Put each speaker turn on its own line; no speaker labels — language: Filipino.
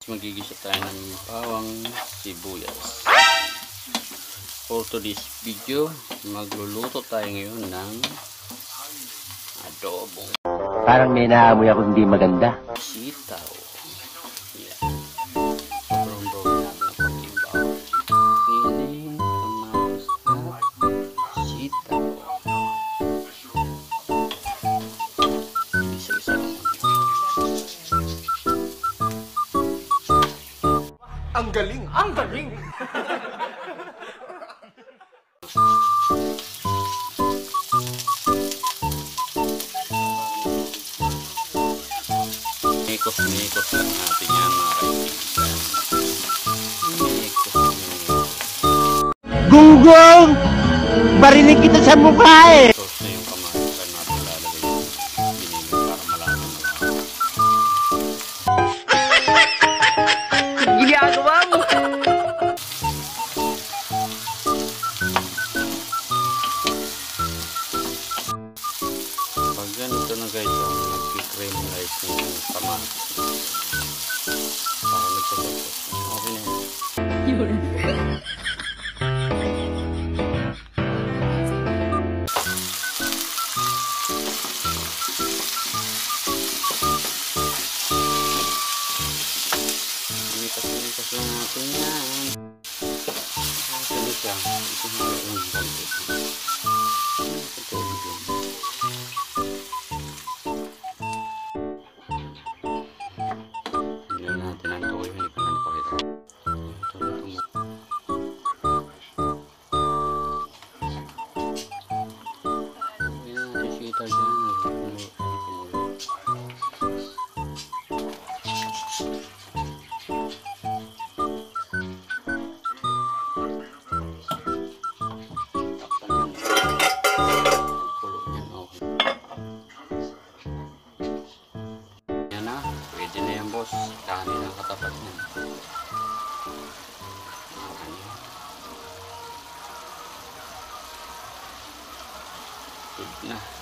Magigisa tayo ng bawang sibuyas. For today's video, magluluto tayo ngayon ng adobong
parang may naamoy ako hindi maganda.
sitaw. Yan. Brown-brown natin ang konting bawang. Piling, kamatis at sitaw. Isa-isa lang.
Ang galing! Ang galing!
Mikos-mikos lang natin yan mga kaibigan. Mikos-mikos.
Gunggong! Barinig kita sa mukha eh!
Ito na yung kamatis natin lalagay yung binili para malaman na lang.
Ginagawa mo!
Pag ganito na guys, nagki-cream light yung kamatis. Para nagsasagos. Okay na yun. Likas lang natin yan. Salit lang. Ito na yung konti. Patulog yun. Hindi natin ang tuloy. Hindi pa natin pakita. Ito na ito mo. Hindi natin kita dyan. Yan na, pwede na yan boss. Dami ng katapat niya. Good na.